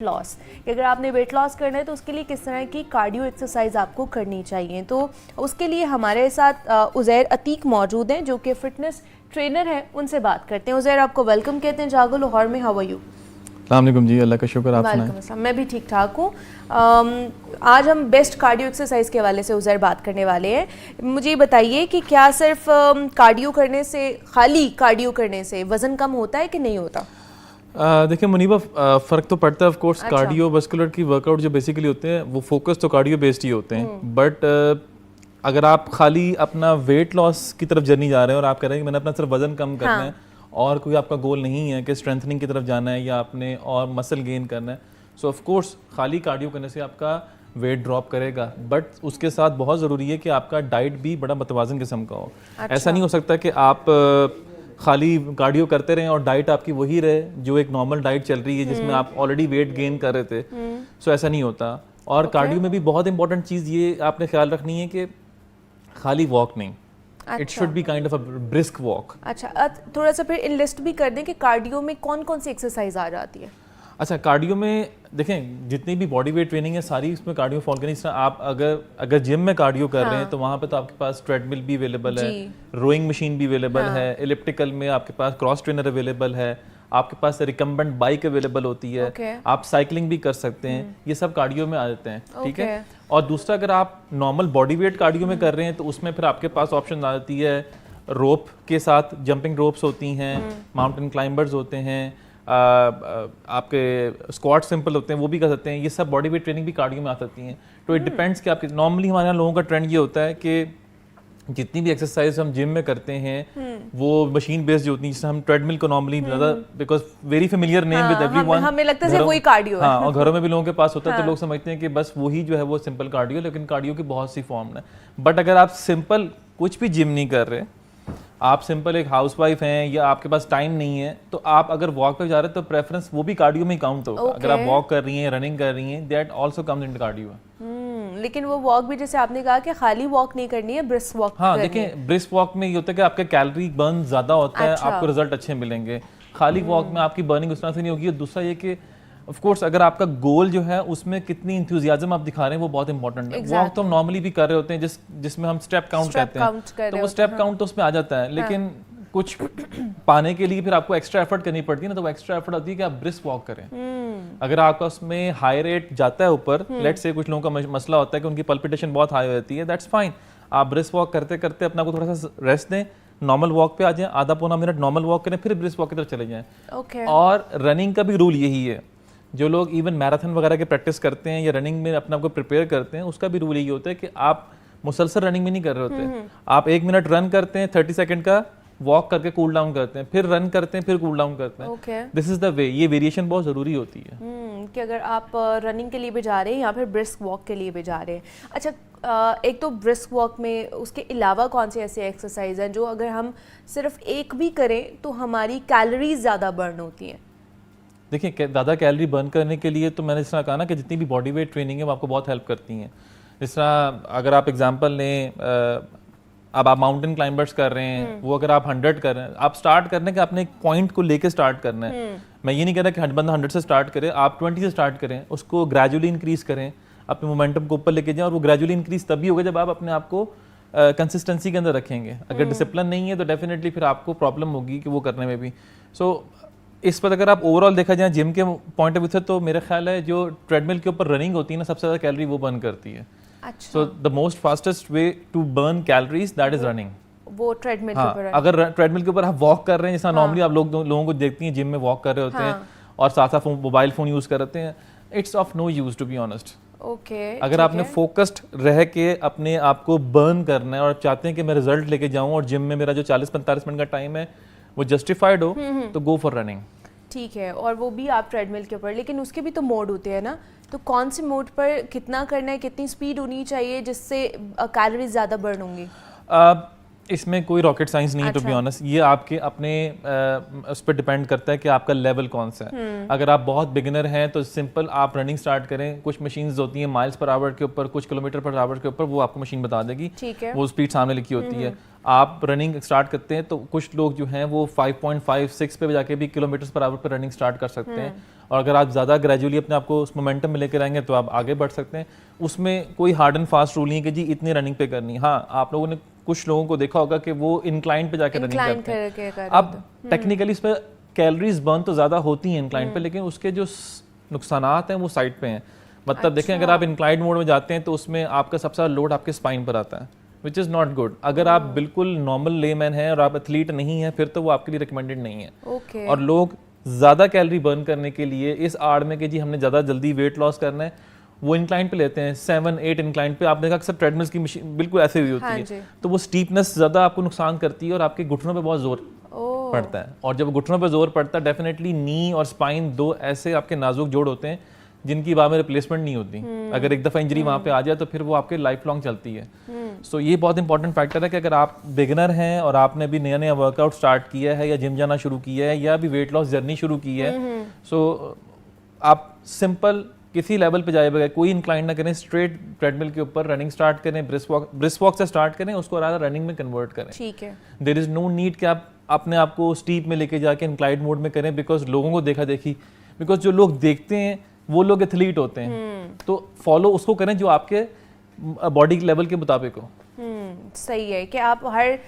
Loss, अगर आपने weight loss करना है तो उसके लिए किस तरह की कार्डियो एक्सरसाइज आपको करनी चाहिए। तो उसके लिए हमारे साथ उज़ैर अतीक मौजूद हैं जो कि फ़िटनेस ट्रेनर हैं, उनसे बात करते हैं। उज़ैर, आपको वेलकम कहते हैं जागो लाहौर में। How are you? अस्सलाम जी, अल्लाह का शुक्र, आप सुनाएं। वालेकुम अस्सलाम, मैं भी ठीक ठाक हूँ। आज हम बेस्ट कार्डियो एक्सरसाइज के हवाले से उज़ैर बात करने वाले हैं। मुझे बताइए कि क्या सिर्फ कार्डियो करने से, खाली कार्डियो करने से वज़न कम होता है कि नहीं होता? देखिए मुनीबा, फ़र्क तो पड़ता है ऑफ कोर्स। अच्छा। कार्डियो वस्कुलर की वर्कआउट जो बेसिकली होते हैं वो फोकस तो कार्डियो बेस्ड ही होते हैं, बट अगर आप खाली अपना वेट लॉस की तरफ जर्नी जा रहे हैं और आप कह रहे हैं कि मैंने अपना सिर्फ वजन कम करना है और कोई आपका गोल नहीं है कि स्ट्रेंथनिंग की तरफ जाना है या आपने और मसल गेन करना है, सो ऑफ कोर्स खाली कार्डियो करने से आपका वेट ड्रॉप करेगा, बट उसके साथ बहुत ज़रूरी है कि आपका डाइट भी बड़ा मतवाज़न किस्म का हो। अच्छा। ऐसा नहीं हो सकता कि आप खाली कार्डियो करते रहें और डाइट आपकी वही रहे जो एक नॉर्मल डाइट चल रही है जिसमें आप ऑलरेडी वेट गेन कर रहे थे। सो ऐसा नहीं होता। और कार्डियो में भी बहुत इंपॉर्टेंट चीज़ ये आपने ख्याल रखनी है कि खाली वॉक नहीं, it should be kind of a brisk walk. अच्छा, थोड़ा सा फिर लिस्ट भी कर दें कि कार्डियो में कौन कौन सी एक्सरसाइज आ जाती है। अच्छा, कार्डियो में देखें जितनी भी बॉडी वेट ट्रेनिंग है सारी उसमें कार्डियो फॉलो करनी। आप अगर जिम में कार्डियो कर रहे हैं तो वहाँ पे तो आपके पास ट्रेडमिल भी अवेलेबल है, रोइंग मशीन भी अवेलेबल है, एलिप्टिकल में आपके पास क्रॉस ट्रेनर अवेलेबल है, आपके पास रिकम्बेंट बाइक अवेलेबल होती है, आप साइकिलिंग भी कर सकते हैं। ये सब कार्डियो में आ जाते हैं, ठीक है। और दूसरा, अगर आप नॉर्मल बॉडी वेट कार्डियो में कर रहे हैं तो उसमें फिर आपके पास ऑप्शन आ जाती है रोप के साथ, जंपिंग रोप्स होती हैं, माउंटेन क्लाइंबर्स होते हैं, आपके स्क्वाट सिंपल होते हैं, वो भी कर सकते हैं। ये सब बॉडी वेट ट्रेनिंग भी कार्डियो में आ सकती हैं। तो इट डिपेंड्स कि आपके नॉर्मली हमारे यहाँ लोगों का ट्रेंड ये होता है कि जितनी भी एक्सरसाइज हम जिम में करते हैं वो मशीन बेस्ड जो होती है, जिससे हम ट्रेडमिल को नॉर्मली ज़्यादा, because very familiar name with everyone, हमें लगता है वही कार्डियो है। हाँ, और घरों में भी लोगों के पास होता है तो लोग समझते हैं कि बस वही जो है वो सिंपल कार्डियो, लेकिन कार्डियो की बहुत सी फॉर्म है। बट अगर आप सिंपल कुछ भी जिम नहीं कर रहे, आप सिंपल एक हाउसवाइफ हैं या आपके पास टाइम नहीं है, तो आप अगर वॉक पे जा रहे हैं तो प्रेफरेंस वो भी कार्डियो में ही काउंट होगा। अगर आप वॉक कर रही हैं, रनिंग कर रही हैं, that also comes into cardio. लेकिन वो वॉक भी जैसे आपने कहा कि खाली वॉक नहीं करनी है, ब्रिस्क वॉक। हाँ, देखें ब्रिस्क वॉक में ये होता है कि आपका कैलोरी बर्न ज्यादा होता है, आपको रिजल्ट अच्छे मिलेंगे। खाली वॉक में आपकी बर्निंग उस तरह से नहीं होगी। दूसरा ये कि ऑफ कोर्स अगर आपका गोल जो है उसमें कितनी इंथुजियाज्म आप दिखा रहे हैं वो बहुत इंपॉर्टेंट है। वॉक तो हम नॉर्मली भी कर रहे होते हैं जिसमें हम स्टेप काउंट कहते हैं, तो वो स्टेप काउंट तो उसमें आ जाता है, लेकिन कुछ पाने के लिए फिर आपको एक्स्ट्रा एफर्ट करनी पड़ती है ना, तो वो एक्स्ट्रा एफर्ट होती है कि आप ब्रिस्क वॉक करें। अगर आपका उसमें हाई रेट जाता है ऊपर, लेट्स से कुछ लोगों का मसला होता है कि उनकी पल्पिटेशन बहुत हाई हो जाती है, दैट्स फाइन। आप ब्रिस्क वॉक करते करते अपना को थोड़ा सा रेस्ट दें, नॉर्मल वॉक पे आ जाएं, आधा पौना मिनट नॉर्मल वॉक करें, फिर ब्रिस्क वॉक की तरफ चले जाएं। और रनिंग का भी रूल यही है, जो लोग इवन मैराथन वगैरह की प्रैक्टिस करते हैं या रनिंग में अपने आप को प्रिपेयर करते हैं, उसका भी रूल यही होता है कि आप मुसलसल रनिंग में नहीं कर रहे होते। आप 1 मिनट रन करते हैं, 30 सेकंड का वॉक करके कूल डाउन करते हैं, फिर रन करते हैं, फिर कूल डाउन करते हैं। This is the way. ये वेरिएशन बहुत ज़रूरी होती है कि अगर आप रनिंग के लिए भी जा रहे हैं या फिर ब्रिस्क वॉक के लिए भी जा रहे हैं। अच्छा, एक तो ब्रिस्क वॉक में, उसके अलावा कौन सी ऐसी एक्सरसाइज हैं जो अगर हम सिर्फ एक भी करें तो हमारी कैलोरीज ज़्यादा बर्न होती हैं? देखिए, ज़्यादा कैलोरी बर्न करने के लिए तो मैंने जिस तरह कहा ना कि जितनी भी बॉडी वेट ट्रेनिंग है वो आपको बहुत हेल्प करती हैं। जिस तरह अगर आप एग्जांपल लें, अब आप माउंटेन क्लाइंबर्स कर रहे हैं, वो अगर आप 100 कर रहे हैं, आप स्टार्ट करने के अपने एक पॉइंट को लेके स्टार्ट करना है। मैं ये नहीं कह रहा कि बंदा 100 से स्टार्ट करे, आप 20 से स्टार्ट करें, उसको ग्रेजुअली इंक्रीज करें, अपने मोमेंटम को ऊपर लेके जाएं, और वो ग्रेजुअली इंक्रीज तभी होगा जब आप अपने आप को कंसिस्टेंसी के अंदर रखेंगे। अगर डिसिप्लिन नहीं है तो डेफिनेटली फिर आपको प्रॉब्लम होगी कि वो करने में भी। सो इस पर अगर आप ओवरऑल देखा जाए जिम के पॉइंट ऑफ व्यू से, तो मेरा ख्याल है जो ट्रेडमिल के ऊपर रनिंग होती है ना, सबसे ज़्यादा कैलोरी वो बर्न करती है। So the most fastest way to burn calories that is running. वो ट्रेडमिल के ऊपर। अगर ट्रेडमिल के ऊपर आप वॉक कर रहे हैं, जैसा नॉर्मली आप लोगों को देखती हैं जिम में वॉक कर रहे होते हैं और साथ साथ मोबाइल फोन यूज कर रहे हैं, it's of no use to be honest. अगर आपने फोकस्ड रह के अपने आप को बर्न करना है और चाहते हैं कि मैं रिजल्ट लेके जाऊं और जिम में मेरा जो 40-45 मिनट का टाइम है वो जस्टिफाइड हो, तो गो फॉर रनिंग। ठीक है, और वो भी आप ट्रेडमिल के ऊपर, लेकिन उसके भी तो मोड होते हैं ना, तो कौन से मोड पर कितना करना है, कितनी स्पीड होनी चाहिए जिससे कैलोरीज ज़्यादा बर्न होंगी? इसमें कोई रॉकेट साइंस नहीं है टू बी ऑनेस्ट। ये आपके अपने उस पर डिपेंड करता है कि आपका लेवल कौन सा है। अगर आप बहुत बिगिनर हैं तो सिंपल आप रनिंग स्टार्ट करें। कुछ मशीन्स होती हैं माइल्स पर आवर के ऊपर, कुछ किलोमीटर पर आवर के ऊपर, वो आपको मशीन बता देगी, वो स्पीड सामने लिखी होती है। आप रनिंग स्टार्ट करते हैं तो कुछ लोग जो हैं वो 5.56 पे जाके भी किलोमीटर पर आवर पर रनिंग स्टार्ट कर सकते हैं, और अगर आप ज़्यादा ग्रेजुअली अपने आप को उस मोमेंटम में लेकर आएंगे तो आप आगे बढ़ सकते हैं। उसमें कोई हार्ड एंड फास्ट रूल नहीं है कि जी इतनी रनिंग पे करनी है। हाँ, आप लोगों ने कुछ लोगों को देखा होगा कि वो इंक्लाइन पे जाके रनिंग करते हैं। अब टेक्निकली इस पर कैलोरीज बर्न तो ज़्यादा होती हैं इंक्लाइन पे, लेकिन उसके जो नुकसानात हैं वो साइड पे हैं। मतलब देखें, अगर आप इंक्लाइंड मोड में जाते हैं तो उसमें आपका सबसे ज़्यादा लोड आपके स्पाइन पर आता है, विच इज़ नॉट गुड। अगर आप बिल्कुल नॉर्मल लेमैन हैं और आप एथलीट नहीं हैं, फिर तो वो आपके लिए रिकमेंडेड नहीं है। और लोग ज़्यादा कैलोरी बर्न करने के लिए इस आड़ में कि जी हमने ज़्यादा जल्दी वेट लॉस करना है, वो इंक्लाइन पे लेते हैं 7-8 इंक्लाइन पे। आपने देखा अक्सर ट्रेडमिल्स की मशीन बिल्कुल ऐसे हुई होती है, तो वो स्टीपनेस ज़्यादा आपको नुकसान करती है और आपके घुटनों पे बहुत जोर पड़ता है। और जब घुटनों पे जोर पड़ता है, डेफिनेटली नी और स्पाइन दो ऐसे आपके नाजुक जोड़ होते हैं जिनकी बाद में रिप्लेसमेंट नहीं होती। अगर एक दफ़ा इंजरी वहाँ पे आ जाए तो फिर वो आपके लाइफ लॉन्ग चलती है। सो ये बहुत इंपॉर्टेंट फैक्टर है कि अगर आप बिगिनर हैं और आपने भी नया नया वर्कआउट स्टार्ट किया है या जिम जाना शुरू किया है या भी वेट लॉस जर्नी शुरू की है, सो आप सिंपल किसी लेवल पे जाए बगैर कोई इंक्लाइन ना करें, स्ट्रेट ट्रेडमिल के ऊपर रनिंग स्टार्ट करें, ब्रिस्क वॉक से स्टार्ट करें, उसको राधा रनिंग में कन्वर्ट करें। ठीक है। देयर इज नो नीड कि आप अपने आप को स्टीप में लेके जाके इंक्लाइंड मोड में करें, बिकॉज लोगों को देखा देखी, बिकॉज जो लोग देखते हैं वो लोग एथलीट होते हैं, तो फॉलो उसको करें जो आपके बॉडी लेवल के मुताबिक हो। सही है कि आप हर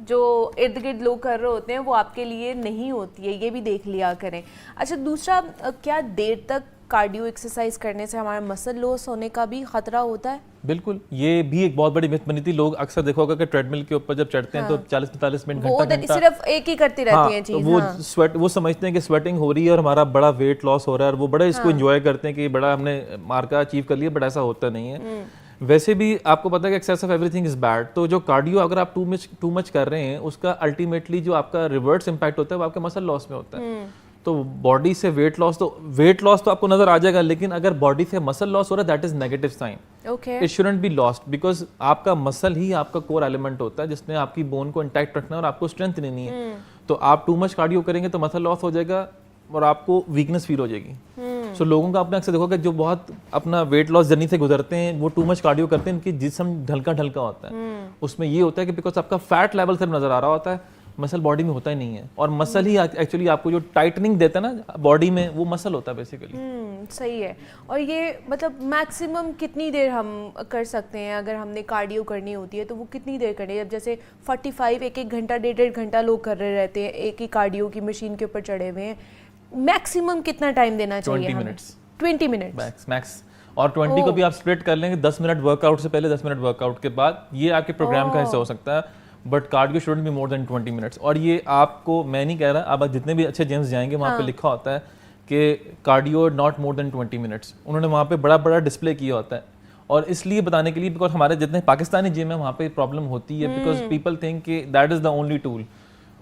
जो इर्द गिर्द लोग कर रहे होते हैं वो आपके लिए नहीं होती है, ये भी देख लिया करें। अच्छा, दूसरा, क्या देर तक कार्डियो एक्सरसाइज करने से हमारा मसल लॉस होने का भी खतरा होता है? बिल्कुल, ये भी एक बहुत बड़ी मिथ बनी थी। लोग अक्सर देखा होगा कि ट्रेडमिल के ऊपर जब चढ़ते हैं तो 40-45 मिनट घंटा सिर्फ एक ही करती रहती है चीज। वो स्वेट, वो समझते हैं कि स्वेटिंग हो रही है और हमारा बड़ा वेट लॉस हो रहा है और वो बड़ा इसको एंजॉय करते हैं कि बड़ा हमने मार्का अचीव कर लिया, बट ऐसा होता नहीं है। वैसे भी आपको पता है कि excess of everything is bad. तो जो कार्डियो अगर आप टू मच कर रहे हैं, उसका अल्टीमेटली जो आपका रिवर्स इंपैक्ट होता है वो आपके मसल लॉस में होता है। तो बॉडी से वेट लॉस तो आपको नजर आ जाएगा, लेकिन अगर बॉडी से मसल लॉस हो रहा है, that is negative sign. It shouldn't be lost, because आपका मसल ही आपका कोर एलिमेंट होता है जिसने आपकी बोन को इंटैक्ट रखना है और आपको स्ट्रेंथ देनी है। तो आप टू मच कार्डियो करेंगे तो मसल लॉस हो जाएगा और आपको वीकनेस फील हो जाएगी। सो लोगों का आपने अक्सर देखोगे जो बहुत अपना वेट लॉस जर्नी से गुजरते हैं, वो टू मच कार्डियो करते हैं, उनकी जिस्म ढलका ढलका होता है। उसमें ये होता है कि बिकॉज आपका फैट लेवल सिर्फ नजर आ रहा होता है, मसल बॉडी में होता ही नहीं है। और मसल ही एक्चुअली आपको जो टाइटनिंग देता है ना बॉडी में, वो मसल होता है बेसिकली। सही है। और ये मतलब मैक्सिमम कितनी देर हम कर सकते हैं अगर हमने कार्डियो करनी होती है, तो वो कितनी देर करनी है? जब जैसे 45 एक घंटा 1.5 घंटा लोग कर रहे रहते हैं एक ही कार्डियो की मशीन के ऊपर चढ़े हुए हैं, मैक्सिमम कितना टाइम देना चाहिए? 20 मिनट्स मैक्स। और 20 को भी आप स्प्लिट कर लेंगे, 10 मिनट वर्कआउट से पहले, 10 मिनट वर्कआउट के बाद, ये आपके प्रोग्राम का हिस्सा हो सकता है। But cardio shouldn't be more than 20 minutes. और ये आपको, मैं नहीं कह रहा, आप जितने भी अच्छे जिम्स जाएंगे वहाँ पे लिखा होता है कि cardio not more than 20 minutes. उन्होंने वहाँ पे बड़ा बड़ा डिस्प्ले किया होता है, और इसलिए बताने के लिए बिकॉज हमारे जितने पाकिस्तानी जिम है वहाँ पे प्रॉब्लम होती है, बिकॉज पीपल थिंक कि that is the only tool.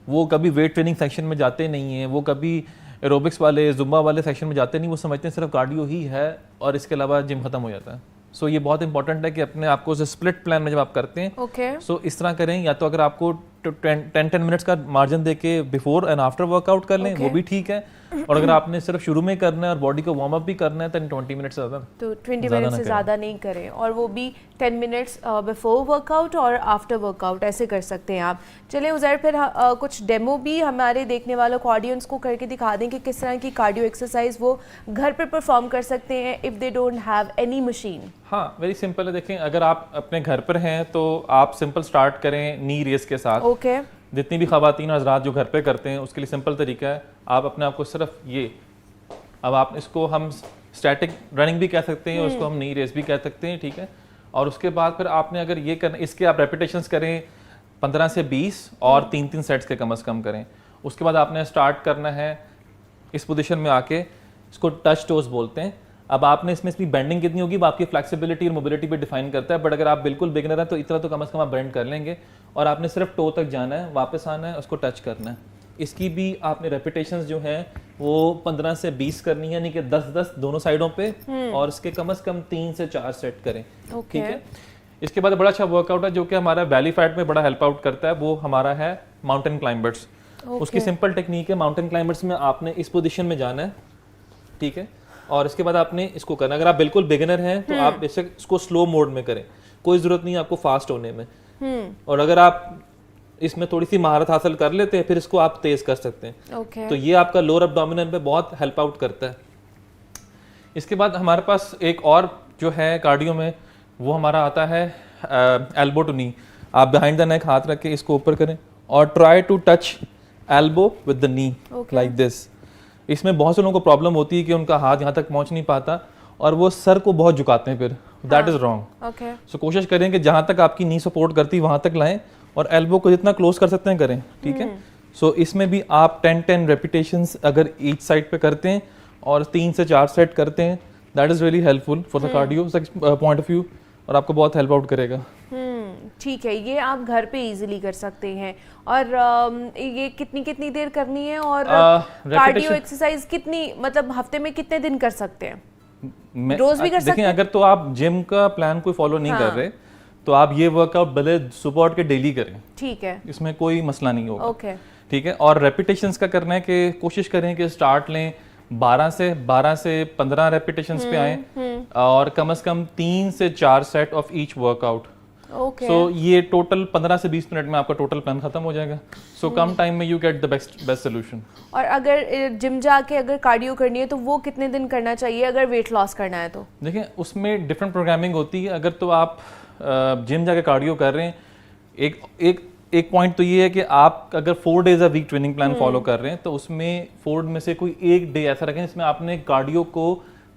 वो कभी वेट ट्रेनिंग सेक्शन में जाते नहीं हैं, वो कभी एरोबिक्स वाले जुम्बा वाले सेक्शन में जाते नहीं, वो समझते हैं सिर्फ कार्डियो ही है और इसके अलावा जिम खत्म हो जाता है। सो ये बहुत इंपॉर्टेंट है कि अपने आपको स्प्लिट प्लान में जब आप करते हैं, सो इस तरह करें। या तो अगर आपको 10 मिनट्स का मार्जिन देके बिफोर एंड आफ्टर वर्कआउट कर लें, वो भी ठीक है। और अगर आपने सिर्फ शुरू में करना है और बॉडी को वार्म अप भी करना है, तो 20 मिनट से ज़्यादा, तो 20 मिनट से ज़्यादा नहीं करें, और वो भी 10 मिनट्स बिफोर वर्कआउट और आफ्टर वर्कआउट, ऐसे कर सकते हैं आप। चलें उज़ैर, फिर कुछ डेमो भी हमारे देखने वालों को, ऑडियंस को करके दिखा दें कि किस तरह की कार्डियो एक्सरसाइज वो घर पर परफॉर्म कर सकते हैं if they don't have any machine. हाँ, वेरी सिंपल है। देखें, अगर आप अपने घर पर हैं तो आप सिंपल स्टार्ट करें नी रेस के साथ। जितनी भी खवातीन हज़रात जो घर पे करते हैं, उसके लिए सिंपल तरीका है, आप अपने आप को सिर्फ ये, अब आप इसको हम स्टैटिक रनिंग भी कह सकते हैं और उसको हम नी रेस भी कह सकते हैं, ठीक है। और उसके बाद फिर आपने अगर ये करना, इसके आप रेपिटेशंस करें 15 से 20 और 3-3 सेट्स के कम से कम करें। उसके बाद आपने स्टार्ट करना है इस पोजीशन में आके, इसको टच टोस बोलते हैं। अब आपने इसमें बेंडिंग कितनी होगी वो आपकी फ्लेक्सिबिलिटी और मोबिलिटी पे डिफाइन करता है, बट अगर आप बिल्कुल बिगिनर हैं तो इतना तो कम से कम आप बेंड कर लेंगे, और आपने सिर्फ टो तक जाना है, वापस आना है, उसको टच करना है। इसकी भी आपने रेपिटेशंस जो हैं वो 15 से 20 करनी है, यानी कि 10-10 दोनों साइडों पे, और इसके कम से कम 3 से 4 सेट करें, ठीक है। इसके बाद बड़ा अच्छा वर्कआउट है जो कि हमारा बैली फैट में बड़ा हेल्प आउट करता है, वो हमारा है माउंटेन क्लाइंबर्स। उसकी सिंपल टेक्निक है, माउंटेन क्लाइंबर्स में आपने इस पोजिशन में जाना है, ठीक है, और इसके बाद आपने इसको करना। अगर आप बिल्कुल बिगिनर हैं तो आप इसको स्लो मोड में करें, कोई जरूरत नहीं है आपको फास्ट होने में। और अगर आप इसमें थोड़ी सी महारत हासिल कर लेते हैं, फिर इसको आप तेज कर सकते हैं। ओके तो ये आपका लोअर एब्डोमिनल पे बहुत हेल्प आउट करता है। इसके बाद हमारे पास एक और जो है कार्डियो में, वो हमारा आता है एल्बो टू नी। आप बिहाइंड द नेक हाथ रख के इसको ऊपर करें और try to touch elbow with the knee like this. इसमें बहुत से लोगों को प्रॉब्लम होती है कि उनका हाथ यहाँ तक पहुँच नहीं पाता और वो सर को बहुत झुकाते हैं, फिर that is wrong. Okay so कोशिश करें कि जहाँ तक आपकी नी सपोर्ट करती है वहाँ तक लाएं और एल्बो को जितना क्लोज कर सकते हैं करें, ठीक है। सो इसमें भी आप 10 रेपिटेशंस अगर ईच साइड पे करते हैं और 3 से 4 सेट करते हैं, that is really helpful for the cardio point of view और आपको बहुत हेल्प आउट करेगा। ठीक है, ये आप घर पे इजीली कर सकते हैं। और ये कितनी कितनी देर करनी है और कार्डियो एक्सरसाइज कितनी, मतलब हफ्ते में कितने दिन कर सकते हैं? रोज भी कर सकते हैं? अगर तो आप जिम का प्लान कोई फॉलो नहीं कर रहे तो आप ये वर्कआउट भले सुबह उठ के डेली करें, ठीक है, इसमें कोई मसला नहीं होगा। ओके ठीक है। और रेपिटेशंस का करना है कि कोशिश करें कि स्टार्ट लें 12 से 15 रेपिटेशंस पे आए और कम से कम 3 से 4 set of each workout. Okay so ये टोटल 15 से 20 मिनट में आपका टोटल प्लान खत्म हो जाएगा। सो कम टाइम में you get the best solution. और अगर जिम जाके अगर कार्डियो करनी है तो वो कितने दिन करना चाहिए अगर वेट लॉस करना है तो? देखिए उसमें डिफरेंट प्रोग्रामिंग होती है। अगर तो आप जिम जाके कार्डियो कर रहे हैं, एक पॉइंट तो ये है कि आप अगर 4 days a week training plan follow कर रहे हैं तो उसमें 4 में से कोई एक डे ऐसा रखें जिसमें आपने कार्डियो को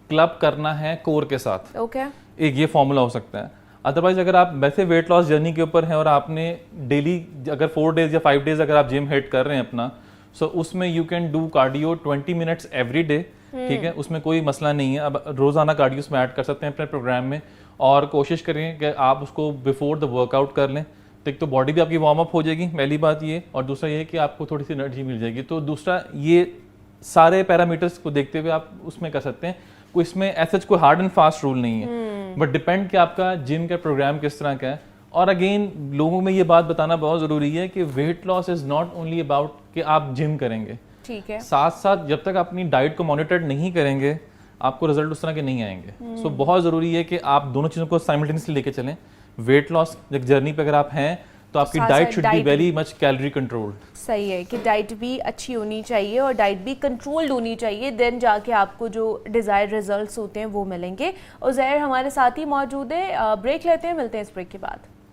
क्लब करना है कोर के साथ। ओके एक ये फॉर्मूला हो सकता है। अदरवाइज अगर आप वैसे वेट लॉस जर्नी के ऊपर हैं और आपने डेली अगर 4 डेज या 5 डेज अगर आप जिम हिट कर रहे हैं अपना, सो उसमें you can do cardio 20 minutes every day, ठीक है, उसमें कोई मसला नहीं है। अब रोजाना कार्डियो उसमें ऐड कर सकते हैं अपने प्रोग्राम में और कोशिश करें कि आप उसको बिफोर द वर्कआउट कर लें। तो एक तो बॉडी भी आपकी वार्म अप हो जाएगी, पहली बात ये, और दूसरा ये कि आपको थोड़ी सी एनर्जी मिल जाएगी। तो दूसरा ये सारे पैरामीटर्स को देखते हुए आप उसमें कर सकते हैं। कोई इसमें ऐसा कोई हार्ड एंड फास्ट रूल नहीं है, बट डिपेंड कि आपका जिम का प्रोग्राम किस तरह का है। और अगेन लोगों में ये बात बताना बहुत ज़रूरी है कि weight loss is not only about कि आप जिम करेंगे, ठीक है, साथ साथ जब तक अपनी डाइट को मॉनिटर नहीं करेंगे आपको रिजल्ट उस तरह के नहीं आएंगे। सो बहुत ज़रूरी है कि आप दोनों चीज़ों को साइमल्टेनियसली लेके चलें। वेट लॉस जर्नी पे अगर आप हैं तो आपकी diet should be very much calorie controlled. सही है कि डाइट भी अच्छी होनी चाहिए और डाइट भी कंट्रोल्ड होनी चाहिए, देन जाके आपको जो डिज़ायर्ड रिजल्ट्स होते हैं वो मिलेंगे। और ज़हर हमारे साथ ही मौजूद है, ब्रेक लेते हैं, मिलते हैं इस ब्रेक के बाद।